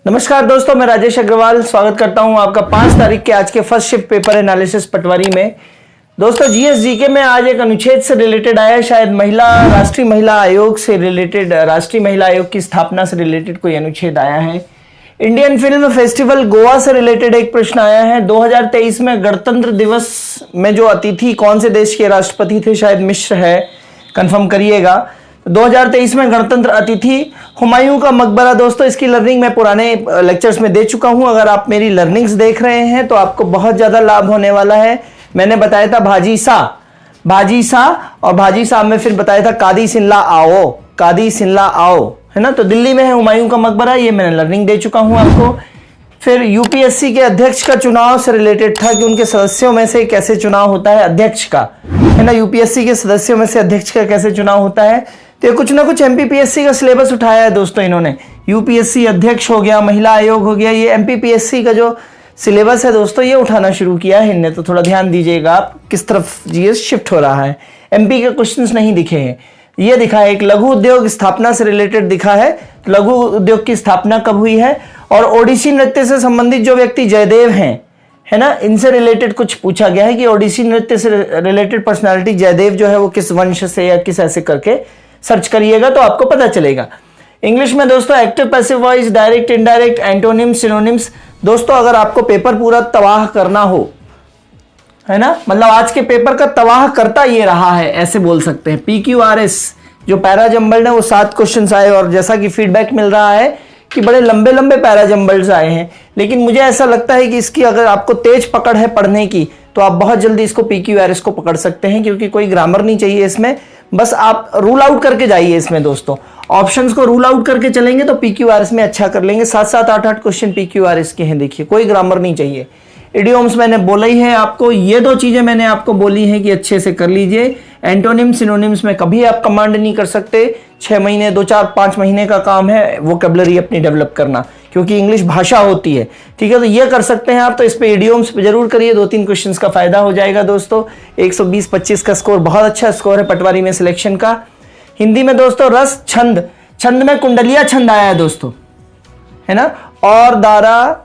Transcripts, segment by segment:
नमस्कार दोस्तों, मैं राजेश अग्रवाल स्वागत करता हूं आपका 5 तारीख के आज के फर्स्ट शिफ्ट पेपर एनालिसिस पटवारी में। दोस्तों जीएस जीके में आज एक अनुच्छेद से रिलेटेड आया है, शायद राष्ट्रीय महिला आयोग से रिलेटेड, राष्ट्रीय महिला आयोग की स्थापना से रिलेटेड कोई अनुच्छेद आया है। इंडियन फिल्म फेस्टिवल गोवा से रिलेटेड एक प्रश्न आया है। 2023 में गणतंत्र दिवस में जो अतिथि कौन से देश के राष्ट्रपति थे, शायद मिस्र है, कंफर्म करिएगा। 2023 में गणतंत्र अतिथि हुमायूं का मकबरा। दोस्तों इसकी लर्निंग मैं पुराने लेक्चर्स में दे चुका हूं। अगर आप मेरी लर्निंग्स देख रहे हैं तो आपको बहुत ज्यादा लाभ होने वाला है। मैंने बताया था भाजी सा और भाजी सा में फिर बताया था कादी सिनला आओ, है ना। तो दिल्ली में है हुमायूं का मकबरा, ये मैंने लर्निंग दे चुका हूं आपको। फिर यूपीएससी के अध्यक्ष का चुनाव से रिलेटेड था कि उनके सदस्यों में से कैसे चुनाव होता है, अध्यक्ष का, है ना। यूपीएससी के सदस्यों में से अध्यक्ष का कैसे चुनाव होता है, तो कुछ ना कुछ एमपीपीएससी का सिलेबस उठाया है दोस्तों इन्होंने। यूपीएससी अध्यक्ष हो गया, महिला आयोग हो गया, ये एमपीपीएससी का जो सिलेबस है दोस्तों ये उठाना शुरू किया है इनने। तो थोड़ा ध्यान दीजिएगा आप किस तरफ जीएस शिफ्ट हो रहा है। एमपी के क्वेश्चंस नहीं दिखे हैं, ये दिखा है एक लघु उद्योग स्थापना से रिलेटेड दिखा है। लघु उद्योग की स्थापना कब हुई है, और ओडिसी नृत्य से संबंधित जो व्यक्ति जयदेव हैं, है ना, इनसे रिलेटेड कुछ पूछा गया है कि ओडिसी नृत्य से रिलेटेड पर्सनालिटी जयदेव जो है वो किस वंश से या किस ऐसे करके सर्च करिएगा तो आपको पता चलेगा। इंग्लिश में दोस्तों active, passive voice, direct, indirect, antonyms, synonyms. दोस्तों अगर आपको पेपर पूरा तबाह करना हो, है ना, मतलब आज के पेपर का तबाह करता ये रहा है, ऐसे बोल सकते हैं। PQRS जो पैरा जंबल्ड है वो 7 क्वेश्चंस आए, और जैसा कि फीडबैक मिल रहा है कि बड़े लंबे लंबे पैरा जंबल्स आए हैं, लेकिन मुझे ऐसा लगता है कि इसकी अगर आपको तेज पकड़ है पढ़ने की तो आप बहुत जल्दी इसको PQRS को पकड़ सकते हैं, क्योंकि कोई ग्रामर नहीं चाहिए इसमें। बस आप रूल आउट करके जाइए इसमें दोस्तों, ऑप्शंस को रूल आउट करके चलेंगे तो PQRS में अच्छा कर लेंगे। 7-7, 8-8 क्वेश्चन PQRS के हैं, देखिए कोई ग्रामर नहीं चाहिए। इडियोम्स मैंने बोला ही है आपको, ये 2 चीजें मैंने आपको बोली हैं कि अच्छे से कर लीजिए। एंटोनिम्स, सिनोनिम्स में कभी आप कमांड नहीं कर सकते। 6 महीने, 2, 4, 5 महीने का काम है वोकैबुलरी अपनी डेवलप करना, क्योंकि इंग्लिश भाषा होती है, ठीक है। तो ये कर सकते हैं आप, तो इस पे इडियोम्स पे जरूर करिए, 2-3 क्वेश्चंस का फायदा हो जाएगा दोस्तों। 120-25 का स्कोर बहुत अच्छा स्कोर है पटवारी में सिलेक्शन का। हिंदी में दोस्तों रस, छंद, छंद में कुंडलिया छंद आया है दोस्तों, है ना। और दारा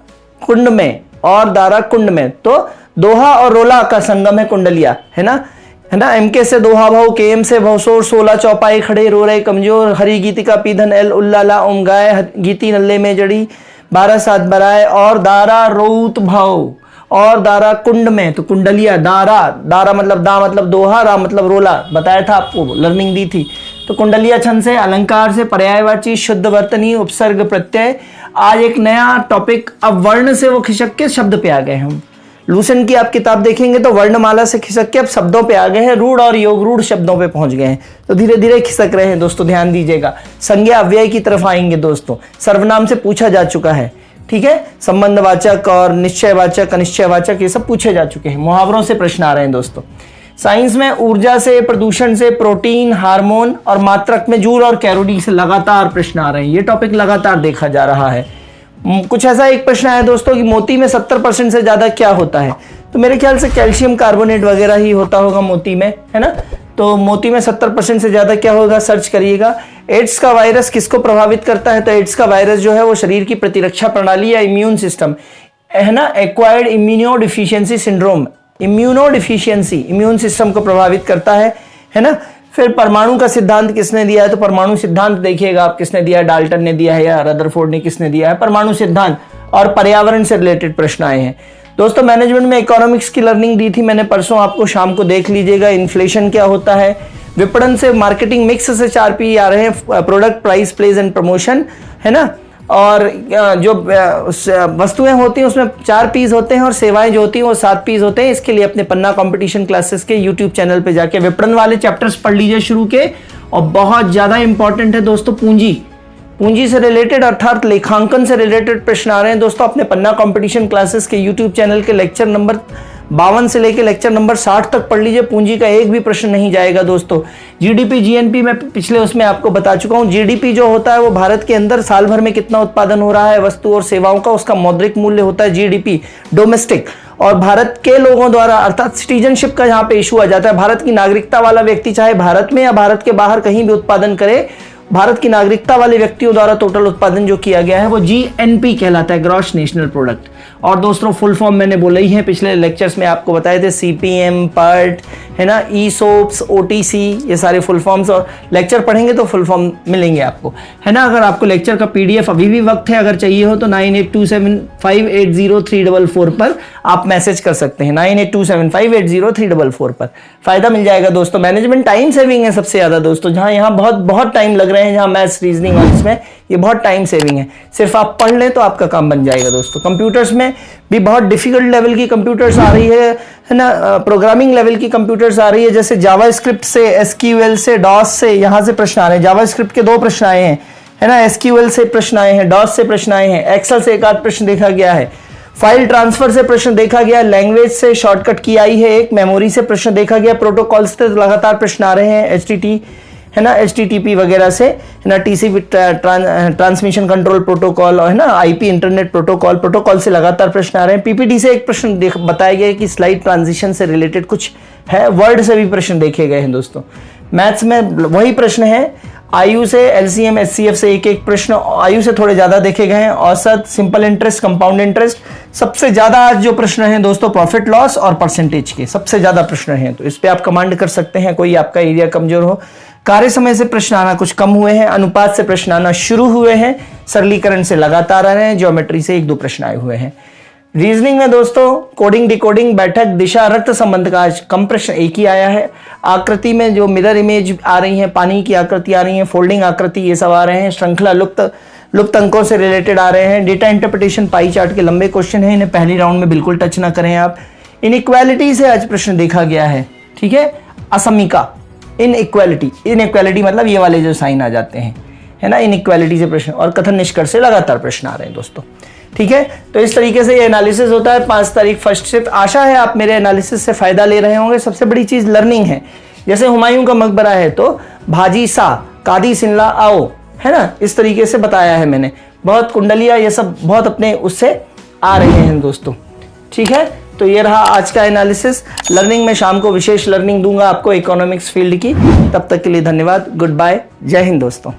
कुंड में तो दोहा और रोला का संगम है कुंडलिया, है ना। एमके से दोहा भाव, केएम से भवसोर, 16 चौपाई खड़े रो रहे कमजोर, हरी गीतिका पीधन एल उल्लाला ओम गाय, गीति नल्ले में जड़ी 12-7 बराए, और दारा रोत भाव, और दारा कुंड में तो कुंडलिया, दारा मतलब दा मतलब दोहा, रा मतलब रोला, बताया था आपको, लर्निंग दी थी। तो कुंडलिया छंद से, अलंकार से, पर्यायवाची, शुद्ध वर्तनी, उपसर्ग, प्रत्यय। आज एक नया टॉपिक, अब वर्ण से वो खिसक के शब्द पे आ गए हम। लूसेंट की आप किताब देखेंगे तो वर्णमाला से खिसक के अब शब्दों पे आ गए हैं, रूढ़ और योग रूढ़ शब्दों पे पहुंच गए हैं, तो धीरे धीरे खिसक रहे हैं दोस्तों, ध्यान दीजिएगा। संज्ञा अव्यय की तरफ आएंगे दोस्तों, सर्वनाम से पूछा जा चुका है, ठीक है। संबंधवाचक और निश्चयवाचक, अनिश्चयवाचक ये सब पूछे जा चुके हैं। मुहावरों से प्रश्न आ रहे हैं दोस्तों। साइंस में ऊर्जा से, प्रदूषण से, प्रोटीन, हार्मोन और मात्रक में जूल और कैलोरी से लगातार प्रश्न आ रहे हैं। ये टॉपिक लगातार देखा जा रहा है। कुछ ऐसा एक प्रश्न आया दोस्तों कि मोती में 70% से ज्यादा क्या होता है, तो मेरे ख्याल से कैल्शियम कार्बोनेट वगैरह ही होता होगा मोती में, है ना। तो मोती में 70% से ज्यादा क्या होगा, सर्च करिएगा। एड्स का वायरस किसको प्रभावित करता है, तो एड्स का वायरस जो है वो शरीर की प्रतिरक्षा प्रणाली या इम्यून सिस्टम, है ना, acquired immunodeficiency syndrome, immune system को प्रभावित करता है ना। फिर परमाणु का सिद्धांत किसने दिया है, तो परमाणु सिद्धांत देखिएगा आप किसने दिया है, डाल्टन ने दिया है या रदरफोर्ड ने किसने दिया है परमाणु सिद्धांत। और पर्यावरण से रिलेटेड प्रश्न आए हैं दोस्तों। मैनेजमेंट में इकोनॉमिक्स की लर्निंग दी थी मैंने परसों, आपको शाम को देख लीजिएगा। इन्फ्लेशन क्या होता है, विपणन से, मार्केटिंग मिक्स से 4 P आ रहे हैं, product, price, place and promotion, है ना। और जो वस्तुएं होती हैं उसमें 4 P's होते हैं, और सेवाएं जो होती हैं वो 7 P's होते हैं। इसके लिए अपने पन्ना कंपटीशन क्लासेस के यूट्यूब चैनल पे जाके विपणन वाले चैप्टर्स पढ़ लीजिए शुरू के। और बहुत ज्यादा इंपॉर्टेंट है दोस्तों पूंजी से रिलेटेड, अर्थात लेखांकन से रिलेटेड प्रश्न आ रहे हैं दोस्तों। अपने पन्ना कंपटीशन क्लासेस के यूट्यूब चैनल के लेक्चर नंबर 52 से लेके लेक्चर नंबर 60 तक पढ़ लीजिए, पूंजी का एक भी प्रश्न नहीं जाएगा दोस्तों। जीडीपी, जीएनपी मैं पिछले उसमें आपको बता चुका हूं। जीडीपी जो होता है वो भारत के अंदर साल भर में कितना उत्पादन हो रहा है वस्तु और सेवाओं का, उसका मौद्रिक मूल्य होता है जीडीपी, डोमेस्टिक। और भारत के लोगों द्वारा, अर्थात सिटीजनशिप का यहाँ पे इशू आ जाता है, भारत की नागरिकता वाला व्यक्ति चाहे भारत में या भारत के बाहर कहीं भी उत्पादन करे, भारत की नागरिकता वाले व्यक्तियों द्वारा टोटल उत्पादन जो किया गया है वो जीएनपी कहलाता है, ग्रॉस नेशनल प्रोडक्ट। और दोस्तों फुल फॉर्म मैंने बोला ही है, पिछले लेक्चर्स में आपको बताए थे, सीपीएम, पर्ट, है ना, ईसोप्स, ओटीसी, ये सारे फुल फॉर्म्स, और लेक्चर पढ़ेंगे तो फुल फॉर्म मिलेंगे आपको, है ना। अगर आपको लेक्चर का पीडीएफ अभी भी वक्त है, अगर चाहिए हो तो 9827580344 पर आप मैसेज कर सकते हैं, 9827580344 पर। फायदा मिल जाएगा दोस्तों। मैनेजमेंट टाइम सेविंग है सबसे ज्यादा दोस्तों, जहां यहाँ बहुत टाइम लग रहे हैं, जहां मैथ्स, रीजनिंग और इसमें ये बहुत टाइम सेविंग है। सिर्फ आप पढ़ लें तो आपका काम बन जाएगा दोस्तों। कंप्यूटर्स में भी बहुत डिफिकल्ट लेवल की कंप्यूटर्स आ रही है ना, प्रोग्रामिंग लेवल की कंप्यूटर्स आ रही है, जैसे जावास्क्रिप्ट से, एसक्यूएल से, डॉस से, यहाँ से प्रश्न आ रहे हैं। जावास्क्रिप्ट के 2 प्रश्न आए हैं, है ना, एसक्यूएल से प्रश्न आए हैं, डॉस से प्रश्न आए हैं, एक्सेल से 1 आध प्रश्न देखा गया है, फाइल ट्रांसफर से प्रश्न देखा गया, लैंग्वेज से शॉर्टकट की आई है एक, मेमोरी से प्रश्न देखा गया, प्रोटोकॉल से लगातार प्रश्न आ रहे हैं, एचटीटी, है ना, एचटीटीपी वगैरह से, है ना, टीसीपी ट्रांसमिशन कंट्रोल प्रोटोकॉल, और है ना, आईपी इंटरनेट प्रोटोकॉल से लगातार प्रश्न आ रहे हैं। पीपीटी से एक प्रश्न बताया गया है कि स्लाइड ट्रांजिशन से रिलेटेड कुछ है, वर्ड से भी प्रश्न देखे गए हैं दोस्तों। मैथ्स में वही प्रश्न है, आयु से, एलसीएम, एचसीएफ से एक प्रश्न, आयु से थोड़े ज्यादा देखे गए हैं, औसत, सिंपल इंटरेस्ट, कंपाउंड इंटरेस्ट। सबसे ज्यादा आज जो प्रश्न है दोस्तों प्रॉफिट लॉस और परसेंटेज के सबसे ज्यादा प्रश्न हैं, तो इस पे आप कमांड कर सकते हैं। कोई आपका एरिया कमजोर हो, कार्य समय से प्रश्न आना कुछ कम हुए हैं, अनुपात से प्रश्न आना शुरू हुए हैं, सरलीकरण से लगातार आ रहे हैं, ज्योमेट्री से 1-2 प्रश्न आए हुए हैं। रीजनिंग में दोस्तों कोडिंग, डिकोडिंग, बैठक, दिशा, रक्त संबंध का आज कम प्रश्न एक ही आया है। आकृति में जो मिरर इमेज आ रही है, पानी की आकृति आ रही है, फोल्डिंग आकृति, ये सब आ रहे हैं। श्रृंखला, लुप्त अंकों से रिलेटेड आ रहे हैं। डेटा इंटरप्रिटेशन, पाई चार्ट के लंबे क्वेश्चन हैं, इन्हें पहली राउंड में बिल्कुल टच ना करें आप। इनइक्वालिटी से आज प्रश्न देखा गया है, ठीक है, असमीका, इनइक्वालिटी मतलब ये वाले जो साइन आ जाते हैं, है ना, इनइक्वालिटी से प्रश्न, और कथन निष्कर्ष से लगातार प्रश्न आ रहे हैं दोस्तों, ठीक है। तो इस तरीके से ये एनालिसिस होता है 5 तारीख फर्स्ट शिफ्ट। आशा है आप मेरे एनालिसिस से फायदा ले रहे होंगे। सबसे बड़ी चीज लर्निंग है। जैसे हुमायूं का मकबरा है तो भाजी सा, कादी सिनला आओ, है ना, इस तरीके से बताया है मैंने। बहुत कुंडलिया, ये सब बहुत अपने उससे आ रहे हैं दोस्तों, ठीक है। तो ये रहा आज का एनालिसिस। लर्निंग में शाम को विशेष लर्निंग दूंगा आपको इकोनॉमिक्स फील्ड की। तब तक के लिए धन्यवाद, गुड बाय, जय हिंद दोस्तों।